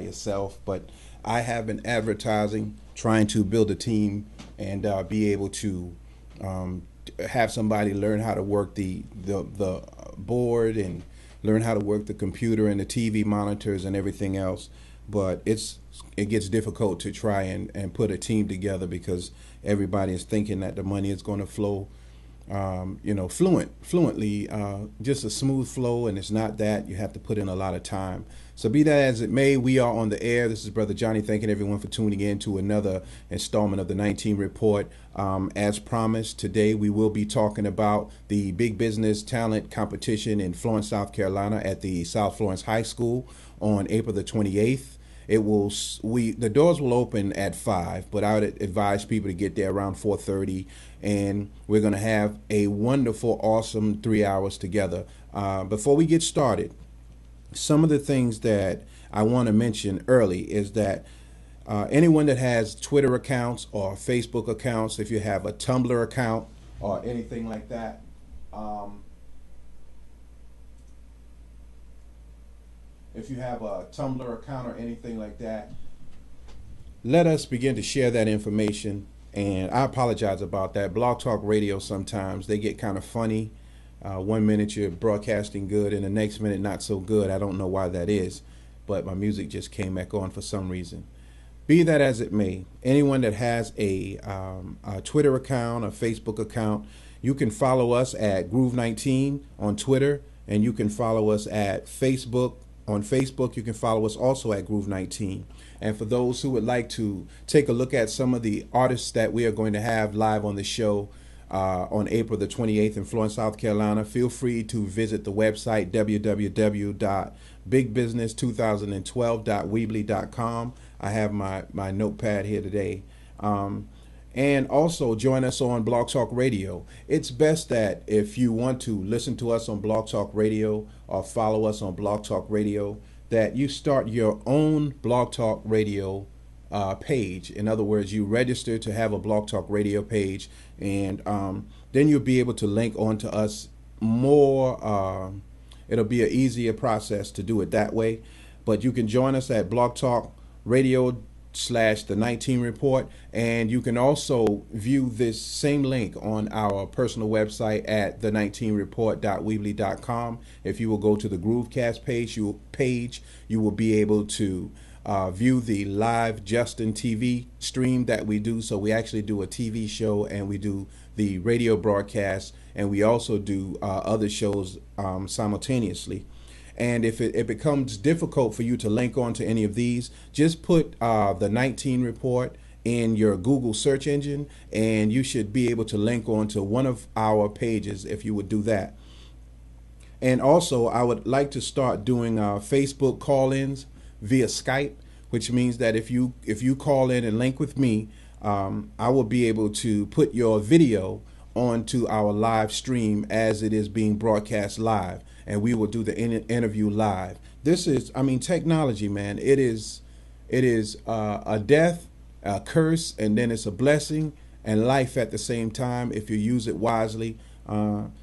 yourself. But I have been advertising, trying to build a team and be able to have somebody learn how to work the board and learn how to work the computer and the TV monitors and everything else. But it gets difficult to try and put a team together because everybody is thinking that the money is going to flow, fluently, just a smooth flow, and it's not that. You have to put in a lot of time. So be that as it may, we are on the air. This is Brother Johnny thanking everyone for tuning in to another installment of the 19 Report. As promised, today we will be talking about the Big Business Talent Competition in Florence, South Carolina at the South Florence High School on April the 28th. The doors will open at 5, but I would advise people to get there around 4:30, and we're going to have a wonderful, awesome 3 hours together. Before we get started, some of the things that I want to mention early is that anyone that has Twitter accounts or Facebook accounts, if you have a Tumblr account or anything like that, if you have a Tumblr account or anything like that, let us begin to share that information. And I apologize about that. Blog Talk Radio, sometimes they get kind of funny. 1 minute you're broadcasting good and the next minute not so good. I don't know why that is, but my music just came back on for some reason. Be that as it may, anyone that has a Twitter account, a Facebook account, you can follow us at Groove19 on Twitter, and you can follow us at Facebook. On Facebook, you can follow us also at Groove19. And for those who would like to take a look at some of the artists that we are going to have live on the show on April the 28th in Florence, South Carolina, feel free to visit the website www.bigbusiness2012.weebly.com. I have my notepad here today. And also join us on Blog Talk Radio. It's best that if you want to listen to us on Blog Talk Radio or follow us on Blog Talk Radio, that you start your own Blog Talk Radio page. In other words, you register to have a Blog Talk Radio page, and then you'll be able to link onto us more. It'll be an easier process to do it that way. But you can join us at Blog Talk Radio /the 19 Report, and you can also view this same link on our personal website at the19report.weebly.com. If you will go to the Groovecast page, you will be able to view the live Justin TV stream that we do. So we actually do a TV show, and we do the radio broadcast, and we also do other shows simultaneously. And if it becomes difficult for you to link on to any of these, just put the 19 Report in your Google search engine, and you should be able to link on to one of our pages if you would do that. And also, I would like to start doing Facebook call-ins via Skype, which means that if you call in and link with me, I will be able to put your video onto our live stream as it is being broadcast live, and we will do the interview live. This is, technology, man. It is a death, a curse, and then it's a blessing and life at the same time if you use it wisely.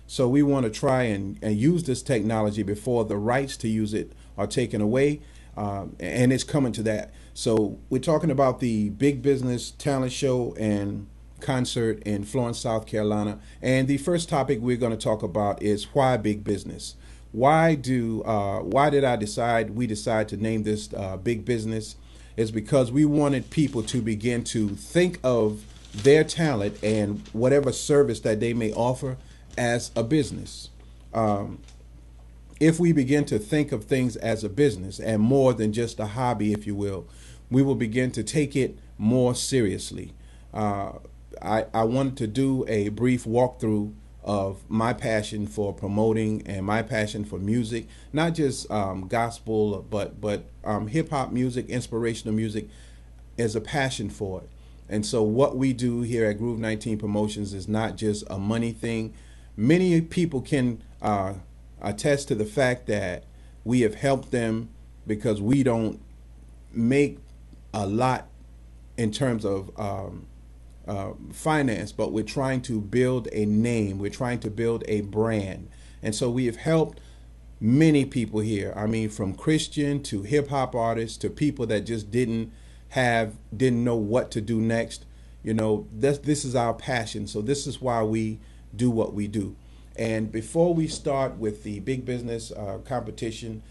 So we want to try and use this technology before the rights to use it are taken away, and it's coming to that. So we're talking about the Big Business Talent Show and concert in Florence, South Carolina. And the first topic we're going to talk about is why big business. Why did we decide to name this Big Business? Is because we wanted people to begin to think of their talent and whatever service that they may offer as a business. If we begin to think of things as a business and more than just a hobby, if you will, we will begin to take it more seriously. I wanted to do a brief walkthrough of my passion for promoting and my passion for music, not just gospel, but hip hop music, inspirational music, is a passion for it. And so what we do here at Groove 19 Promotions is not just a money thing. Many people can attest to the fact that we have helped them because we don't make a lot in terms of finance, but we're trying to build a name. We're trying to build a brand. And so we have helped many people here. I mean, from Christian to hip hop artists to people that just didn't know what to do next. You know, this is our passion. So this is why we do what we do. And before we start with the big business competition,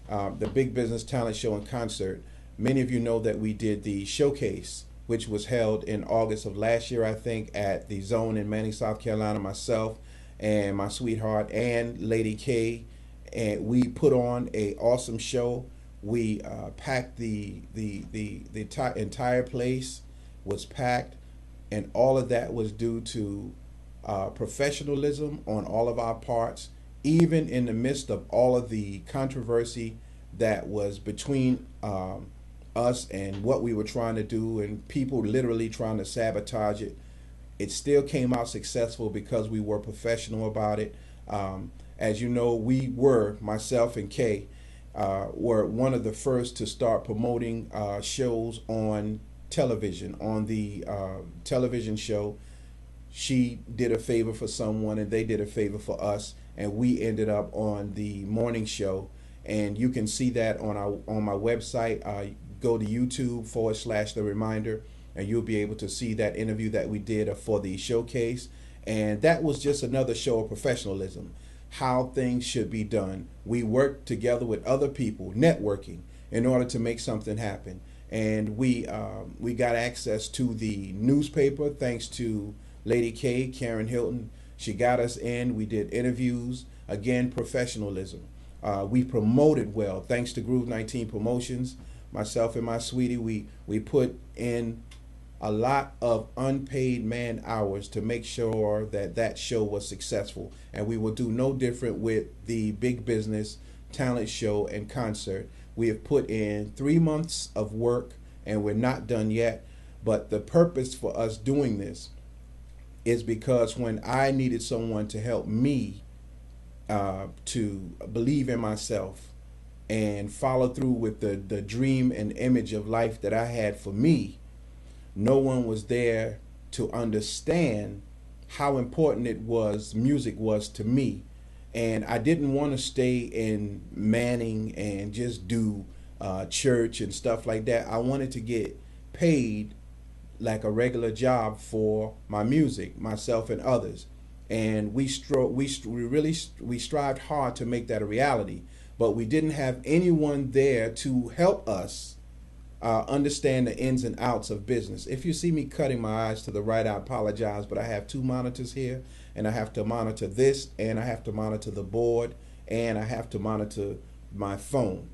the Big Business Talent Show and Concert, many of you know that we did the showcase, which was held in August of last year, I think, at the Zone in Manning, South Carolina. Myself and my sweetheart and Lady K, and we put on a awesome show. We packed the entire place was packed, and all of that was due to professionalism on all of our parts, even in the midst of all of the controversy that was between us and what we were trying to do, and people literally trying to sabotage it. It still came out successful because we were professional about it. As you know, myself and Kay, were one of the first to start promoting shows on television. On the television show, she did a favor for someone and they did a favor for us, and we ended up on the morning show. And you can see that on my website. Go to YouTube/The Reminder, and you'll be able to see that interview that we did for the showcase. And that was just another show of professionalism, how things should be done. We worked together with other people, networking, in order to make something happen. And we got access to the newspaper thanks to Lady K, Karen Hilton. She got us in. We did interviews. Again, professionalism. We promoted well thanks to Groove 19 Promotions. Myself and my sweetie, we put in a lot of unpaid man hours to make sure that show was successful. And we will do no different with the Big Business Talent Show and Concert. We have put in 3 months of work, and we're not done yet. But the purpose for us doing this is because when I needed someone to help me to believe in myself and follow through with the dream and image of life that I had for me, no one was there to understand how important music was to me. And I didn't want to stay in Manning and just do church and stuff like that. I wanted to get paid like a regular job for my music, myself and others. And we strived hard to make that a reality, but we didn't have anyone there to help us understand the ins and outs of business. If you see me cutting my eyes to the right, I apologize, but I have 2 monitors here, and I have to monitor this, and I have to monitor the board, and I have to monitor my phone.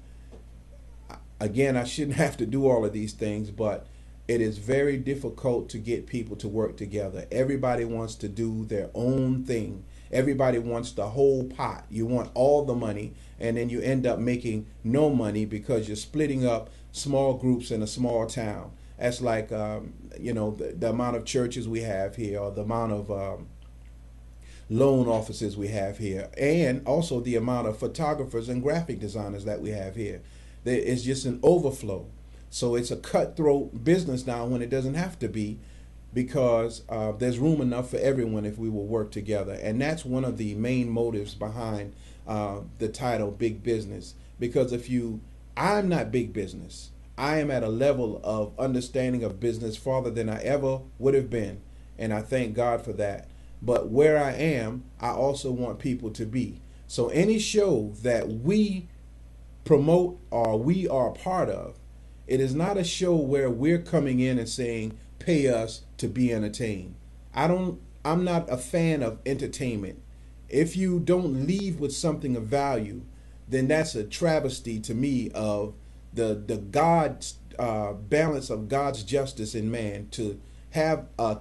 Again, I shouldn't have to do all of these things, but it is very difficult to get people to work together. Everybody wants to do their own thing. Everybody wants the whole pot. You want all the money, and then you end up making no money because you're splitting up small groups in a small town. That's like, the amount of churches we have here, or the amount of loan offices we have here, and also the amount of photographers and graphic designers that we have here. It's just an overflow. So it's a cutthroat business now when it doesn't have to be, because there's room enough for everyone if we will work together. And that's one of the main motives behind the title Big Business. Because I'm not big business. I am at a level of understanding of business farther than I ever would have been. And I thank God for that. But where I am, I also want people to be. So any show that we promote or we are a part of, it is not a show where we're coming in and saying, pay us to be entertained. I'm not a fan of entertainment. If you don't leave with something of value, then that's a travesty to me of the God's balance of God's justice in man, to have a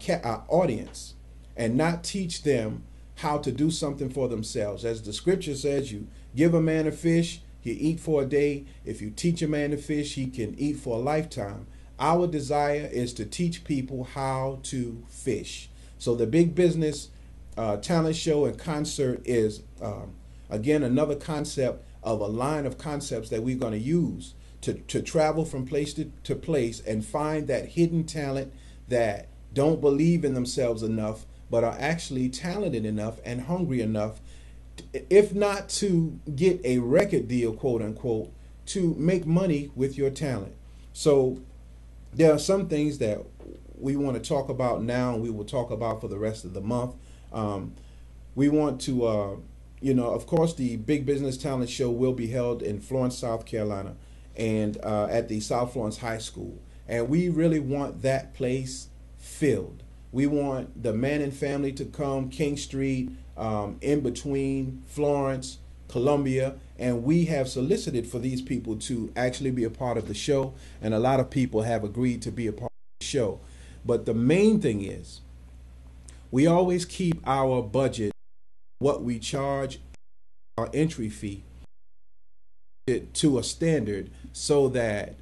audience and not teach them how to do something for themselves. As the scripture says, you give a man a fish, he eat for a day. If you teach a man to fish, he can eat for a lifetime. Our desire is to teach people how to fish. So the Big Business Talent Show and Concert is, again, another concept of a line of concepts that we're going to use to travel from place to place and find that hidden talent that don't believe in themselves enough, but are actually talented enough and hungry enough if not to get a record deal, quote unquote, to make money with your talent. So there are some things that we want to talk about now, and we will talk about for the rest of the month. We want to, of course, the Big Business Talent Show will be held in Florence, South Carolina, and at the South Florence High School. And we really want that place filled. We want the Manning family to come, King Street, in between Florence, Columbia, and we have solicited for these people to actually be a part of the show, and a lot of people have agreed to be a part of the show. But the main thing is, we always keep our budget, what we charge, our entry fee, to a standard, so that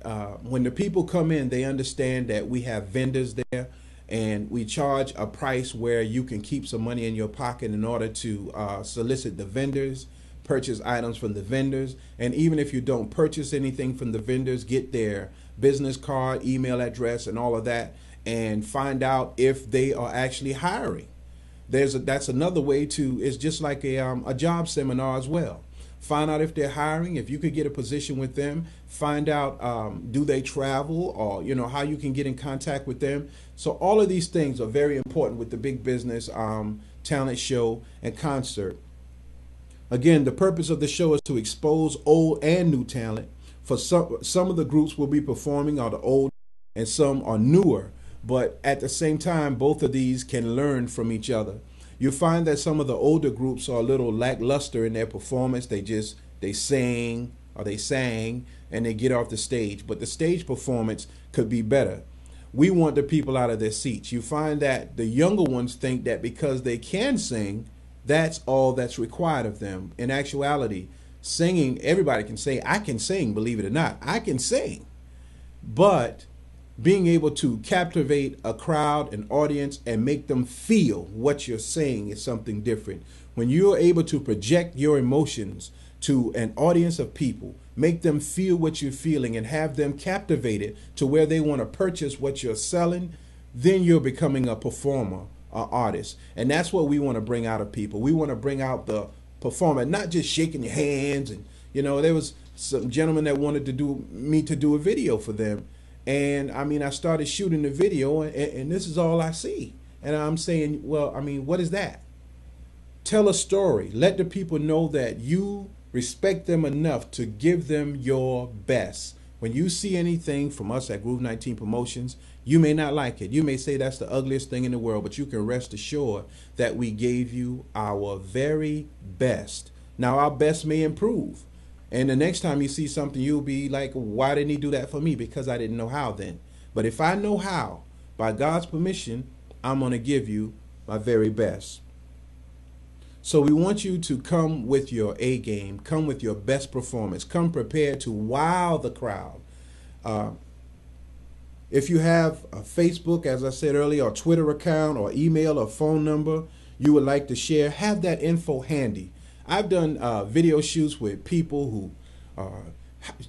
when the people come in, they understand that we have vendors there, and we charge a price where you can keep some money in your pocket in order to solicit the vendors, purchase items from the vendors, and even if you don't purchase anything from the vendors, get their business card, email address, and all of that, and find out if they are actually hiring. That's another way to. It's just like a job seminar as well. Find out if they're hiring. If you could get a position with them, find out do they travel, or how you can get in contact with them. So all of these things are very important with the Big Business Talent Show and concert. Again, the purpose of the show is to expose old and new talent. For some of the groups will be performing are the old, and some are newer. But at the same time, both of these can learn from each other. You'll find that some of the older groups are a little lackluster in their performance. They sing or they sang and they get off the stage. But the stage performance could be better. We want the people out of their seats. You find that the younger ones think that because they can sing, that's all that's required of them. In actuality, singing, everybody can say, I can sing, believe it or not. I can sing. But being able to captivate a crowd, an audience, and make them feel what you're saying is something different. When you're able to project your emotions to an audience of people, make them feel what you're feeling, and have them captivated to where they want to purchase what you're selling, then you're becoming a performer, an artist. And that's what we want to bring out of people. We want to bring out the performer, not just shaking your hands. And there was some gentleman that wanted me to do a video for them. And I started shooting the video, and this is all I see. And I'm saying, well, what is that? Tell a story. Let the people know that you respect them enough to give them your best. When you see anything from us at Groove 19 Promotions, you may not like it. You may say that's the ugliest thing in the world, but you can rest assured that we gave you our very best. Now, our best may improve. And the next time you see something, you'll be like, why didn't he do that for me? Because I didn't know how then. But if I know how, by God's permission, I'm going to give you my very best. So we want you to come with your A game, come with your best performance, come prepared to wow the crowd. If you have a Facebook, as I said earlier, or Twitter account, or email, or phone number you would like to share, have that info handy. I've done video shoots with people who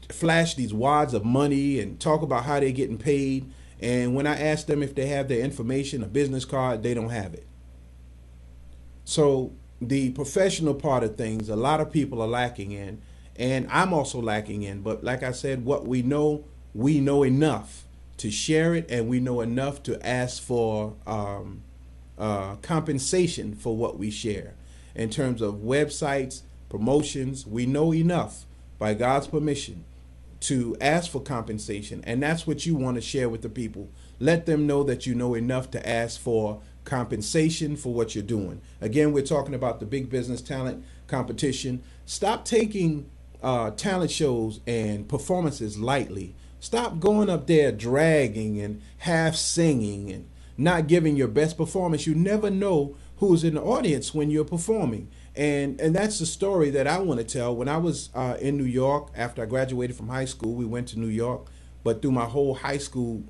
flash these wads of money and talk about how they're getting paid. And when I ask them if they have their information, a business card, they don't have it. So the professional part of things, a lot of people are lacking in, and I'm also lacking in. But like I said, what we know enough to share it, and we know enough to ask for compensation for what we share. In terms of websites, promotions, we know enough, by God's permission, to ask for compensation. And that's what you want to share with the people. Let them know that you know enough to ask for compensation for what you're doing. Again, we're talking about the Big Business Talent Competition. Stop taking talent shows and performances lightly. Stop going up there dragging and half singing and not giving your best performance. You never know who's in the audience when you're performing. And that's the story that I want to tell. When I was in New York, after I graduated from high school, we went to New York. But through my whole high school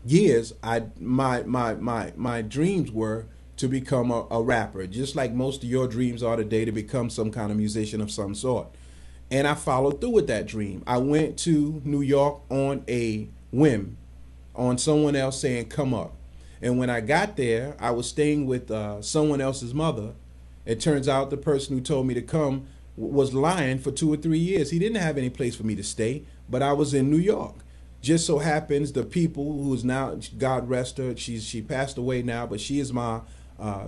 years, my dreams were to become a rapper, just like most of your dreams are today, to become some kind of musician of some sort. And I followed through with that dream. I went to New York on a whim, on someone else saying, come up. And when I got there, I was staying with someone else's mother, It turns out the person who told me to come was lying for 2 or 3 years. He didn't have any place for me to stay, but I was in New York. Just so happens the people who is now, God rest her, she passed away now, but she is my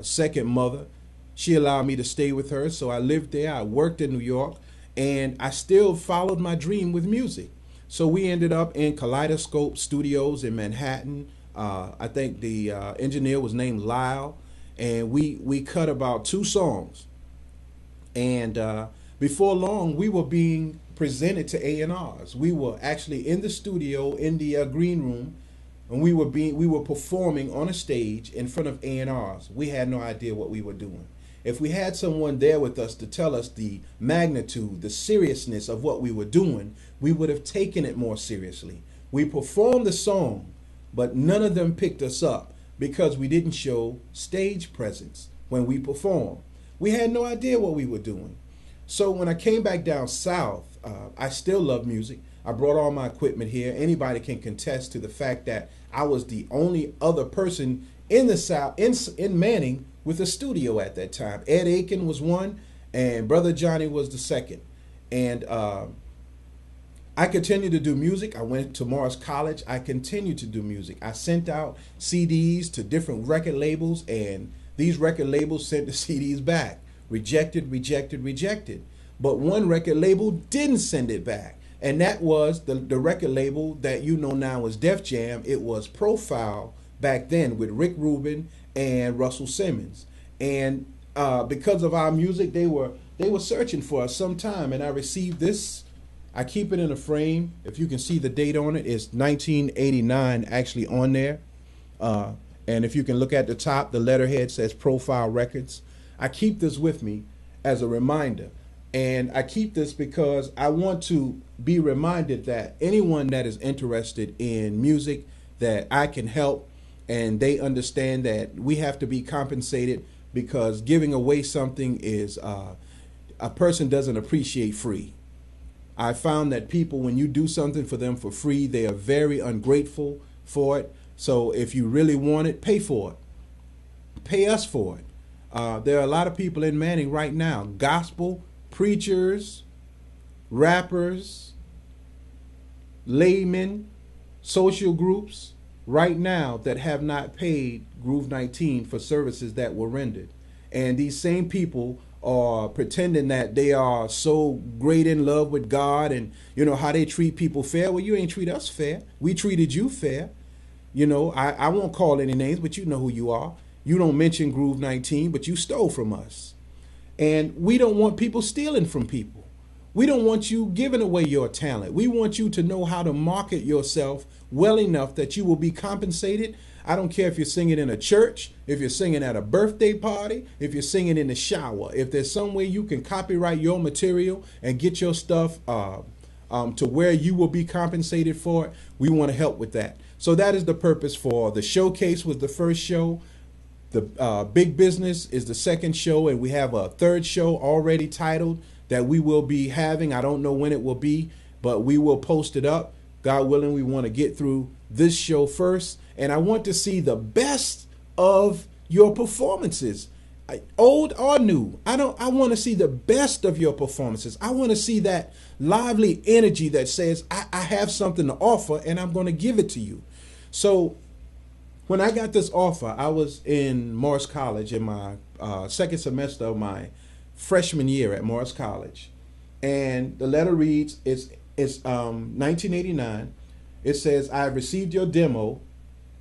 second mother. She allowed me to stay with her, so I lived there. I worked in New York, and I still followed my dream with music. So we ended up in Kaleidoscope Studios in Manhattan. I think the engineer was named Lyle, and we cut about 2 songs. And before long, we were being presented to A&Rs. We were actually in the studio in the green room, and we were performing on a stage in front of A&Rs. We had no idea what we were doing. If we had someone there with us to tell us the magnitude, the seriousness of what we were doing, we would have taken it more seriously. We performed the song, but none of them picked us up because we didn't show stage presence when we performed. We had no idea what we were doing. So when I came back down south, I still love music. I brought all my equipment here. Anybody can contest to the fact that I was the only other person in the South, in Manning, with a studio at that time. Ed Aiken was one, and Brother Johnny was the second. And I continued to do music. I went to Morris College. I continued to do music. I sent out CDs to different record labels, and these record labels sent the CDs back. Rejected, rejected, rejected. But one record label didn't send it back. And that was the record label that you know now as Def Jam. It was Profile back then with Rick Rubin and Russell Simmons. And because of our music, they were searching for us sometime. And I received this. I keep it in a frame. If you can see the date on it, it's 1989 actually on there. And if you can look at the top, the letterhead says Profile Records. I keep this with me as a reminder. And I keep this because I want to be reminded that anyone that is interested in music, that I can help, and they understand that we have to be compensated, because giving away something is, a person doesn't appreciate free. I found that people, when you do something for them for free, they are very ungrateful for it. So if you really want it, pay for it. Pay us for it. There are a lot of people in Manning right now, gospel preachers, rappers, laymen, social groups right now that have not paid Groove 19 for services that were rendered. And these same people are pretending that they are so great in love with God, and you know how they treat people fair. Well, you ain't treat us fair. We treated you fair. You know, I won't call any names, but you know who you are. You don't mention Groove 19, but you stole from us. And we don't want people stealing from people. We don't want you giving away your talent. We want you to know how to market yourself well enough that you will be compensated. I don't care if you're singing in a church, if you're singing at a birthday party, if you're singing in the shower. If there's some way you can copyright your material and get your stuff to where you will be compensated for it, we want to help with that. So that is the purpose for the showcase. Was the first show. The Big Business is the second show, and we have a third show already titled that we will be having. I don't know when it will be, but we will post it up. God willing, we want to get through this show first, and I want to see the best of your performances, old or new. I want to see the best of your performances. I want to see that lively energy that says, I have something to offer, and I'm going to give it to you. So when I got this offer, I was in Morris College in my second semester of my freshman year at Morris College. And the letter reads, it's 1989. It says, I have received your demo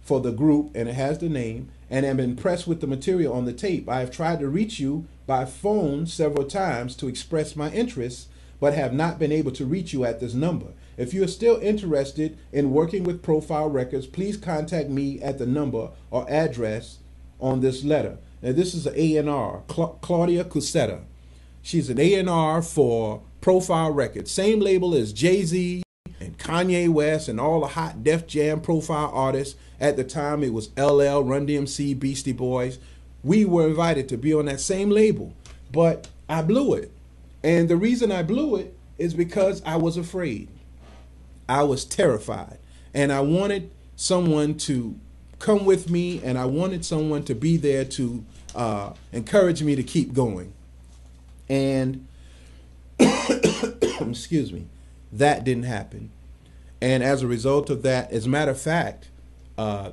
for the group, and it has the name, and am impressed with the material on the tape. I have tried to reach you by phone several times to express my interest, but have not been able to reach you at this number. If you are still interested in working with Profile Records, please contact me at the number or address on this letter. Now, this is an A&R, Claudia Cusetta. She's an A&R for Profile Records, same label as Jay-Z and Kanye West and all the hot Def Jam profile artists. At the time, it was LL, Run DMC, Beastie Boys. We were invited to be on that same label, but I blew it. And the reason I blew it is because I was afraid. I was terrified, and I wanted someone to come with me, and I wanted someone to be there to encouraged me to keep going. And excuse me, that didn't happen. And as a result of that, as a matter of fact,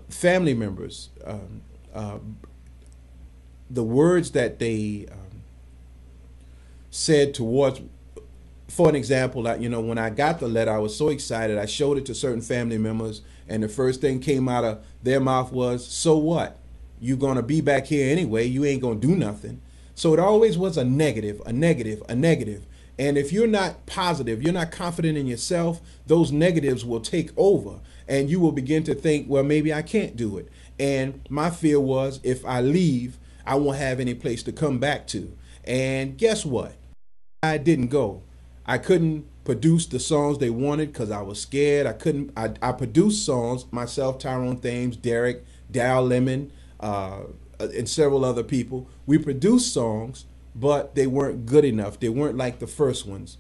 family members, the words that they said towards, for an example, like, you know, when I got the letter, I was so excited. I showed it to certain family members, and the first thing came out of their mouth was, "So what? You're going to be back here anyway. You ain't going to do nothing." So it always was a negative, a negative, a negative. And if you're not positive, you're not confident in yourself, those negatives will take over, and you will begin to think, well, maybe I can't do it. And my fear was, if I leave, I won't have any place to come back to. And guess what? I didn't go. I couldn't produce the songs they wanted because I was scared. I produced songs myself, Tyrone Thames, Derek, Dal Lemon, and several other people. We produced songs, but they weren't good enough. They weren't like the first ones.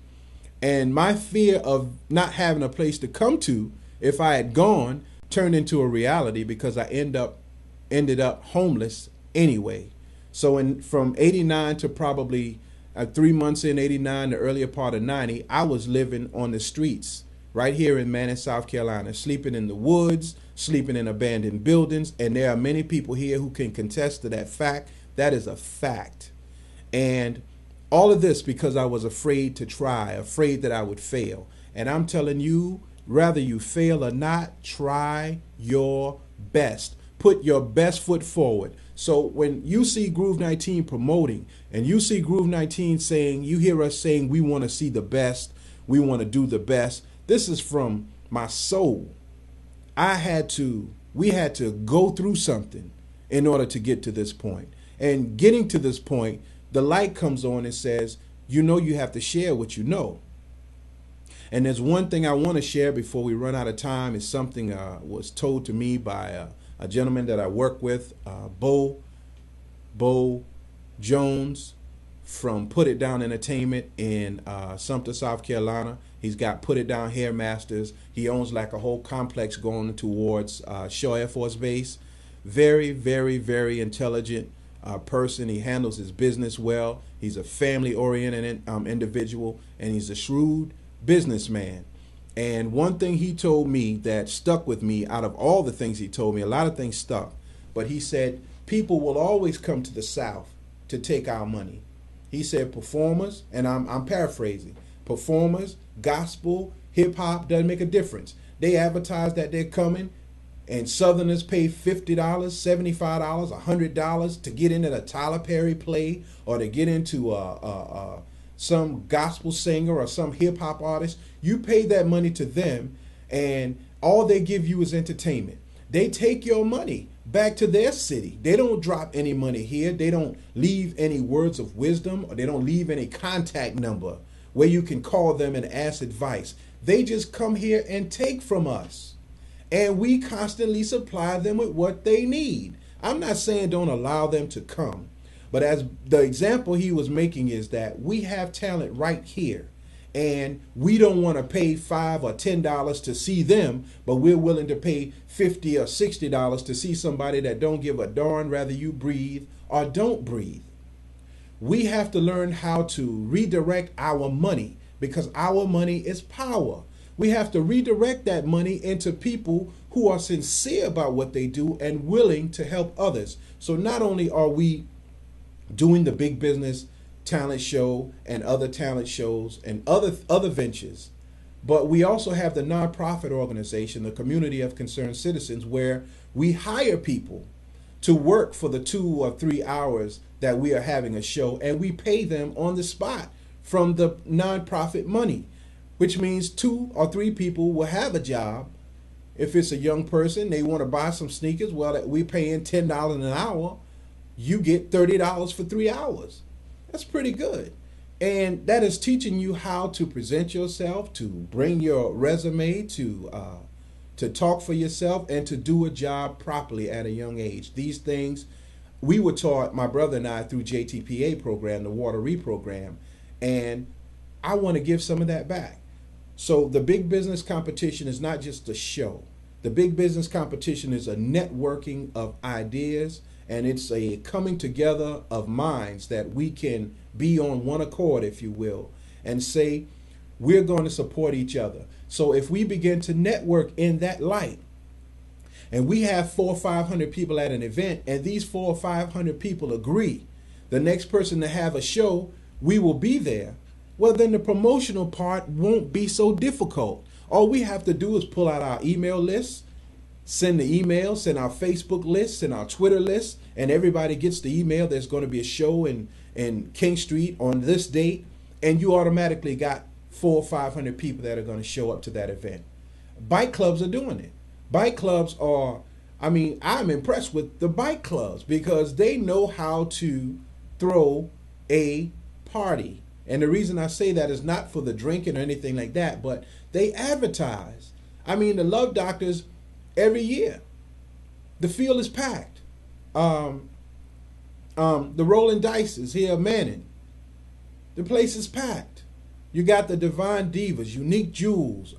And my fear of not having a place to come to if I had gone turned into a reality, because I ended up homeless anyway. So from 89 to probably 3 months in 89, the earlier part of 90, I was living on the streets right here in Manning, South Carolina, sleeping in the woods, sleeping in abandoned buildings. And there are many people here who can contest to that fact. That is a fact. And all of this because I was afraid to try, afraid that I would fail. And I'm telling you, whether you fail or not, try your best. Put your best foot forward. So when you see Groove 19 promoting, and you see Groove 19 saying, you hear us saying, we want to see the best, we want to do the best. This is from my soul. We had to go through something in order to get to this point. And getting to this point, the light comes on and says, you know, you have to share what you know. And there's one thing I want to share before we run out of time. Is something was told to me by a gentleman that I work with, Bo Jones from Put It Down Entertainment in Sumter, South Carolina. He's got Put It Down Hair Masters. He owns like a whole complex going towards Shaw Air Force Base. Very, very, very intelligent person. He handles his business well. He's a family-oriented individual, and he's a shrewd businessman. And one thing he told me that stuck with me, out of all the things he told me, a lot of things stuck, but he said, people will always come to the South to take our money. He said performers, and I'm paraphrasing, performers, gospel, hip-hop, doesn't make a difference. They advertise that they're coming, and Southerners pay $50, $75, $100 to get into the Tyler Perry play, or to get into some gospel singer or some hip-hop artist. You pay that money to them, and all they give you is entertainment. They take your money back to their city. They don't drop any money here. They don't leave any words of wisdom, or they don't leave any contact number where you can call them and ask advice. They just come here and take from us, and we constantly supply them with what they need. I'm not saying don't allow them to come, but as the example he was making is that we have talent right here, and we don't want to pay $5 or $10 to see them, but we're willing to pay $50 or $60 to see somebody that don't give a darn whether you breathe or don't breathe. We have to learn how to redirect our money, because our money is power. We have to redirect that money into people who are sincere about what they do and willing to help others. So not only are we doing the Big Business Talent Show and other talent shows and other ventures, but we also have the nonprofit organization, the Community of Concerned Citizens, where we hire people to work for the 2 or 3 hours that we are having a show, and we pay them on the spot from the nonprofit money, which means 2 or 3 people will have a job. If it's a young person, they want to buy some sneakers, well, we're paying $10 an hour. You get $30 for 3 hours. That's pretty good. And that is teaching you how to present yourself, to bring your resume, to talk for yourself, and to do a job properly at a young age. These things we were taught, my brother and I, through JTPA program, the Water program, and I want to give some of that back. So the Big Business Competition is not just a show. The Big Business Competition is a networking of ideas And it's a coming together of minds that we can be on one accord, if you will, and say, we're going to support each other. So if we begin to network in that light, and we have 400 or 500 people at an event, and these 400 or 500 people agree, the next person to have a show, we will be there. Well, then the promotional part won't be so difficult. All we have to do is pull out our email list, send the email, send our Facebook list, send our Twitter list, and everybody gets the email. There's going to be a show in King Street on this date, and you automatically got 400 or 500 people that are going to show up to that event. Bike clubs are doing it. Bike clubs are, I mean, I'm impressed with the bike clubs because they know how to throw a party. And the reason I say that is not for the drinking or anything like that, but they advertise. I mean, the Love Doctors, every year, the field is packed. The Rolling Dices here at Manning, the place is packed. You got the Divine Divas, Unique Jewels,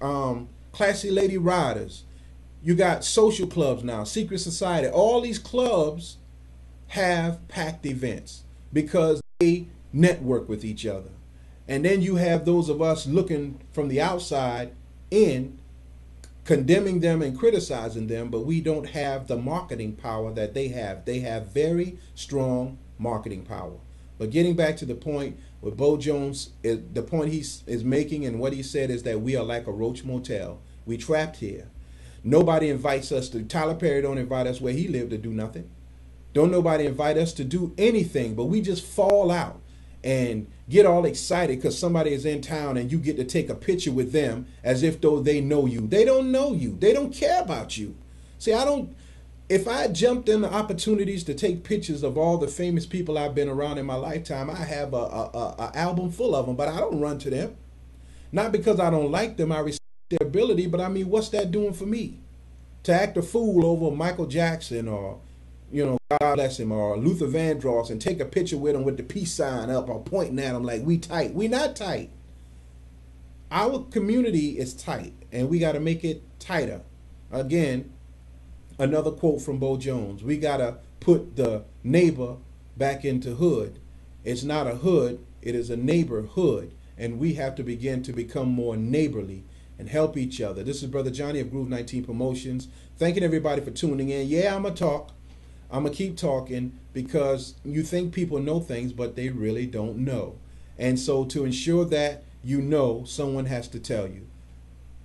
Classy Lady Riders. You got social clubs now, Secret Society. All these clubs have packed events because they network with each other. And then you have those of us looking from the outside in, condemning them and criticizing them, but we don't have the marketing power that they have. They have very strong marketing power. But getting back to the point with Bo Jones, the point he is making and what he said is that we are like a roach motel. We trapped here. Nobody invites us to, Tyler Perry don't invite us where he lived to do nothing. Don't nobody invite us to do anything, but we just fall out and get all excited because somebody is in town and you get to take a picture with them as if though they know you. They don't know you. They don't care about you. See, if I jumped into opportunities to take pictures of all the famous people I've been around in my lifetime, I have a album full of them, but I don't run to them. Not because I don't like them, I respect their ability, but I mean, what's that doing for me? To act a fool over Michael Jackson or, you know, God bless him, or Luther Vandross and take a picture with him with the peace sign up or pointing at him like we tight. We not tight. Our community is tight and we got to make it tighter. Again, another quote from Bo Jones. We got to put the neighbor back into hood. It's not a hood, it is a neighborhood. And we have to begin to become more neighborly and help each other. This is Brother Johnny of Groove 19 Promotions. Thanking everybody for tuning in. Yeah, I'm going to talk. I'm going to keep talking because you think people know things, but they really don't know. And so to ensure that you know, someone has to tell you.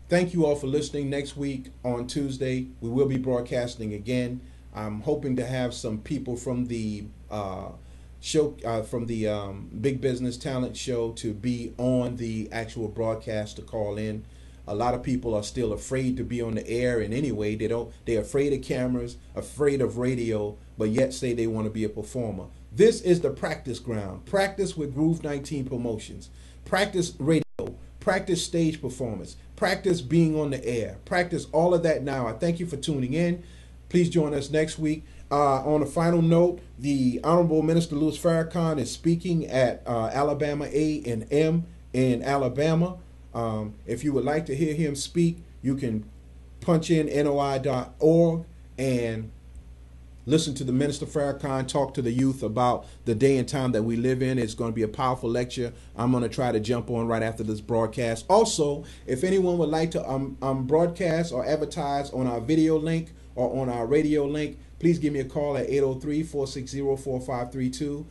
Thank you all for listening. Next week on Tuesday, we will be broadcasting again. I'm hoping to have some people from the show, from the Big Business Talent Show to be on the actual broadcast to call in. A lot of people are still afraid to be on the air in any way. They're afraid of cameras, afraid of radio, but yet say they want to be a performer. This is the practice ground. Practice with Groove 19 Promotions. Practice radio, practice stage performance, practice being on the air, practice all of that now. I thank you for tuning in. Please join us next week. On a final note, the Honorable Minister Louis Farrakhan is speaking at Alabama A&M in Alabama. If you would like to hear him speak, you can punch in NOI.org and listen to the Minister Farrakhan talk to the youth about the day and time that we live in. It's going to be a powerful lecture. I'm going to try to jump on right after this broadcast. Also, if anyone would like to broadcast or advertise on our video link or on our radio link, please give me a call at 803-460-4532.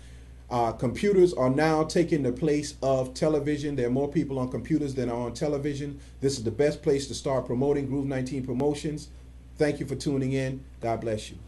Computers are now taking the place of television. There are more people on computers than are on television. This is the best place to start promoting Groove 19 Promotions. Thank you for tuning in. God bless you.